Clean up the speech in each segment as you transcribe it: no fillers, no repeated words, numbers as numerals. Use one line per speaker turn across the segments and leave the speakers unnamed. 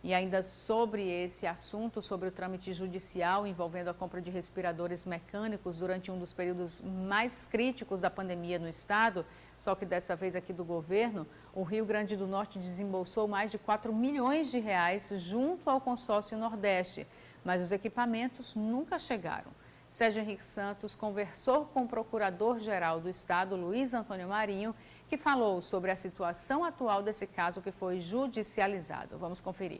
E ainda sobre esse assunto, sobre o trâmite judicial envolvendo a compra de respiradores mecânicos durante um dos períodos mais críticos da pandemia no estado, só que dessa vez aqui do governo, o Rio Grande do Norte desembolsou mais de 4 milhões de reais junto ao consórcio Nordeste, mas os equipamentos nunca chegaram. Sérgio Henrique Santos conversou com o procurador-geral do estado, Luiz Antônio Marinho, que falou sobre a situação atual desse caso que foi judicializado. Vamos conferir.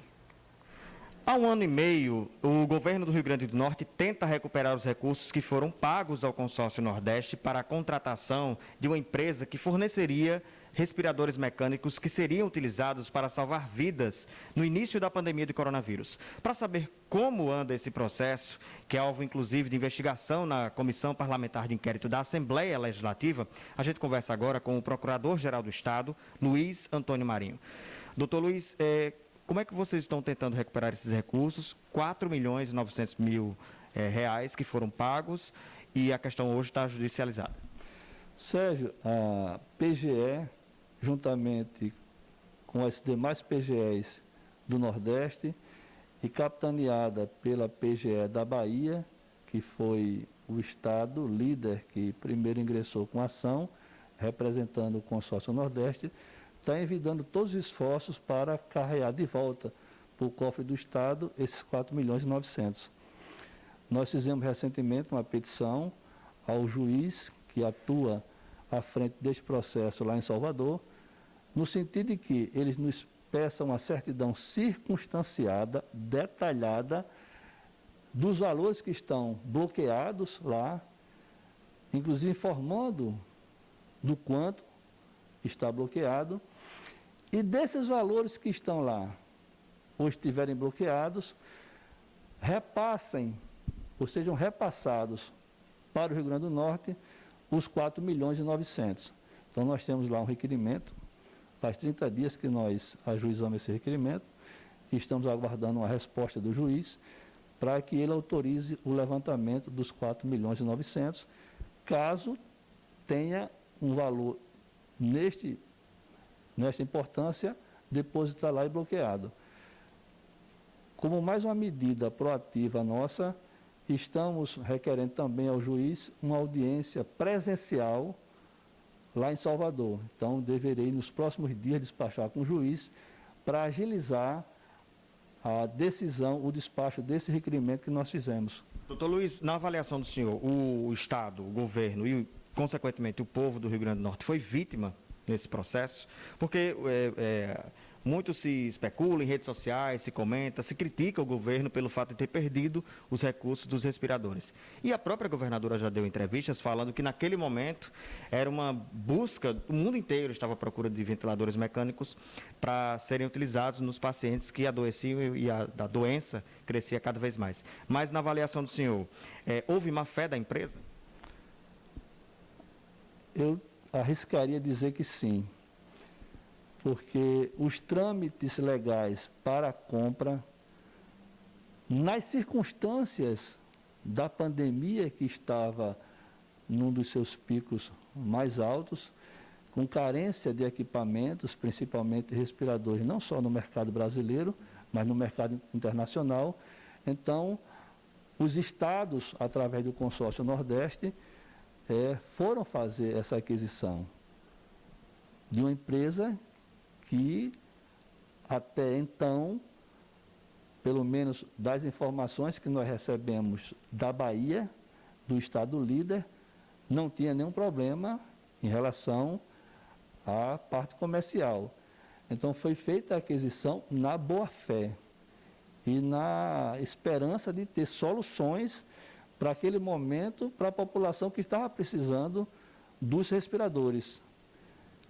Há 1 ano e meio, o governo do Rio Grande do Norte tenta recuperar os recursos que foram pagos ao consórcio Nordeste para a contratação de uma empresa que forneceria respiradores mecânicos que seriam utilizados para salvar vidas no início da pandemia de coronavírus. Para saber como anda esse processo, que é alvo inclusive de investigação na Comissão Parlamentar de Inquérito da Assembleia Legislativa, a gente conversa agora com o Procurador-Geral do Estado, Luiz Antônio Marinho. Doutor Luiz, como é que vocês estão tentando recuperar esses recursos? 4 milhões e 900 mil reais que foram pagos e a questão hoje está judicializada.
Sérgio, a PGE, juntamente com as demais PGEs do Nordeste e capitaneada pela PGE da Bahia, que foi o estado líder que primeiro ingressou com a ação, representando o consórcio Nordeste, está envidando todos os esforços para carregar de volta para o cofre do Estado esses 4 milhões e 900. Nós fizemos recentemente uma petição ao juiz que atua à frente deste processo lá em Salvador, no sentido de que eles nos peçam uma certidão circunstanciada, detalhada, dos valores que estão bloqueados lá, inclusive informando do quanto está bloqueado, e desses valores que estão lá, ou estiverem bloqueados, repassem, ou sejam repassados para o Rio Grande do Norte, os 4 milhões e 900. Então, nós temos lá um requerimento, faz 30 dias que nós ajuizamos esse requerimento, e estamos aguardando uma resposta do juiz, para que ele autorize o levantamento dos 4 milhões e 900, caso tenha um valor nesta importância, depositar lá e bloqueado. Como mais uma medida proativa nossa, estamos requerendo também ao juiz uma audiência presencial lá em Salvador. Então, deverei nos próximos dias despachar com o juiz para agilizar a decisão, o despacho desse requerimento que nós fizemos.
Doutor Luiz, na avaliação do senhor, o Estado, o governo e, consequentemente, o povo do Rio Grande do Norte foi vítima nesse processo? Porque muito se especula em redes sociais, se comenta, se critica o governo pelo fato de ter perdido os recursos dos respiradores. E a própria governadora já deu entrevistas falando que naquele momento era uma busca, o mundo inteiro estava à procura de ventiladores mecânicos para serem utilizados nos pacientes que adoeciam e a doença crescia cada vez mais. Mas na avaliação do senhor, houve má fé da empresa?
Eu arriscaria dizer que sim, porque os trâmites legais para a compra, nas circunstâncias da pandemia que estava num dos seus picos mais altos, com carência de equipamentos, principalmente respiradores, não só no mercado brasileiro, mas no mercado internacional. Então, os estados, através do consórcio Nordeste, foram fazer essa aquisição de uma empresa que, até então, pelo menos das informações que nós recebemos da Bahia, do estado líder, não tinha nenhum problema em relação à parte comercial. Então, foi feita a aquisição na boa-fé e na esperança de ter soluções para aquele momento, para a população que estava precisando dos respiradores.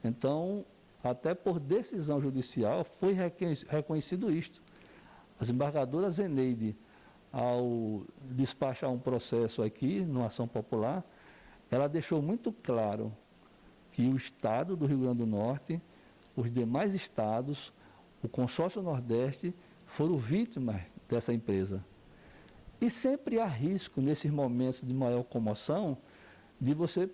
Então, até por decisão judicial, foi reconhecido isto. As embargadoras Eneide, ao despachar um processo aqui, numa ação popular, ela deixou muito claro que o Estado do Rio Grande do Norte, os demais estados, o consórcio Nordeste, foram vítimas dessa empresa. E sempre há risco, nesses momentos de maior comoção, de você,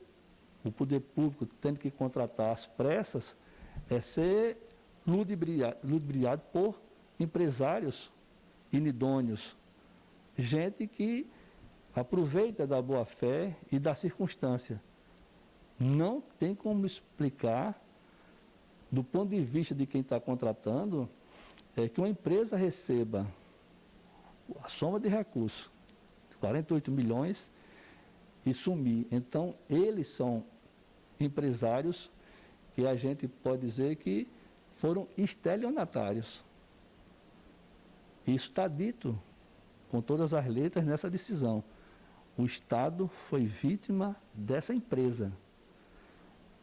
o poder público, tendo que contratar às pressas, ser ludibriado por empresários inidôneos, gente que aproveita da boa-fé e da circunstância. Não tem como explicar, do ponto de vista de quem está contratando, que uma empresa receba a soma de recursos, 48 milhões, e sumir. Então, eles são empresários que a gente pode dizer que foram estelionatários. Isso está dito com todas as letras nessa decisão. O Estado foi vítima dessa empresa.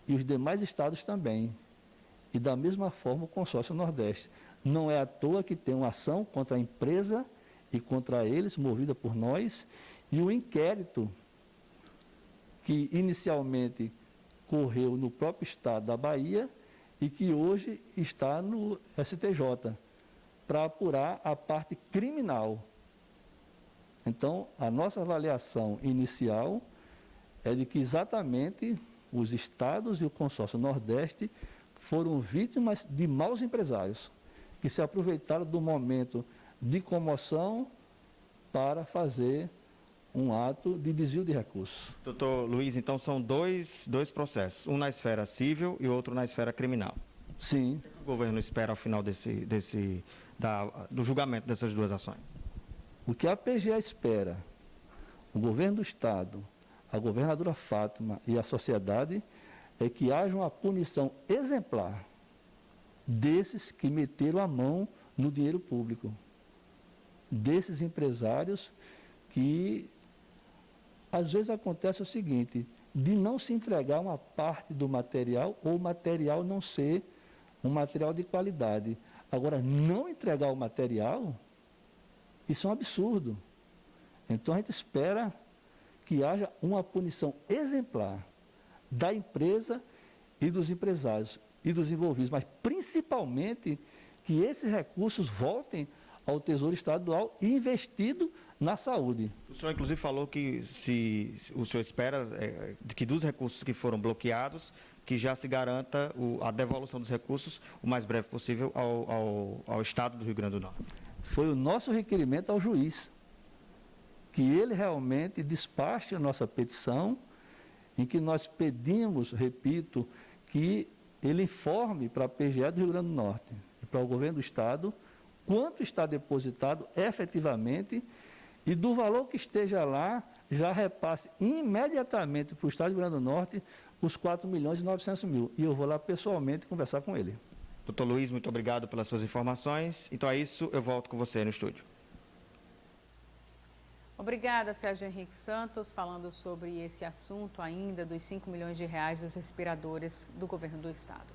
E os demais estados também. E da mesma forma o Consórcio Nordeste. Não é à toa que tem uma ação contra a empresa e contra eles, movida por nós, e o inquérito que inicialmente correu no próprio estado da Bahia e que hoje está no STJ, para apurar a parte criminal. Então, a nossa avaliação inicial é de que exatamente os estados e o Consórcio Nordeste foram vítimas de maus empresários, que se aproveitaram do momento de comoção para fazer um ato de desvio de recursos.
Doutor Luiz, então são dois processos, um na esfera civil e outro na esfera criminal.
Sim.
O que o governo espera ao final do julgamento dessas duas ações?
O que a PGA espera, o governo do Estado, a governadora Fátima e a sociedade, é que haja uma punição exemplar desses que meteram a mão no dinheiro público, desses empresários que, às vezes acontece o seguinte, de não se entregar uma parte do material ou o material não ser um material de qualidade. Agora, não entregar o material, isso é um absurdo. Então, a gente espera que haja uma punição exemplar da empresa e dos empresários e dos envolvidos, mas principalmente que esses recursos voltem ao Tesouro Estadual e investido na saúde.
O senhor, inclusive, falou que o senhor espera que dos recursos que foram bloqueados, que já se garanta a devolução dos recursos o mais breve possível ao Estado do Rio Grande do Norte.
Foi o nosso requerimento ao juiz, que ele realmente despache a nossa petição, em que nós pedimos, repito, que ele informe para a PGA do Rio Grande do Norte e para o governo do Estado quanto está depositado efetivamente e do valor que esteja lá, já repasse imediatamente para o Estado do Rio Grande do Norte os 4.900.000. E eu vou lá pessoalmente conversar com ele.
Doutor Luiz, muito obrigado pelas suas informações. Então é isso, eu volto com você no estúdio.
Obrigada, Sérgio Henrique Santos, falando sobre esse assunto ainda dos 5 milhões de reais dos respiradores do governo do Estado.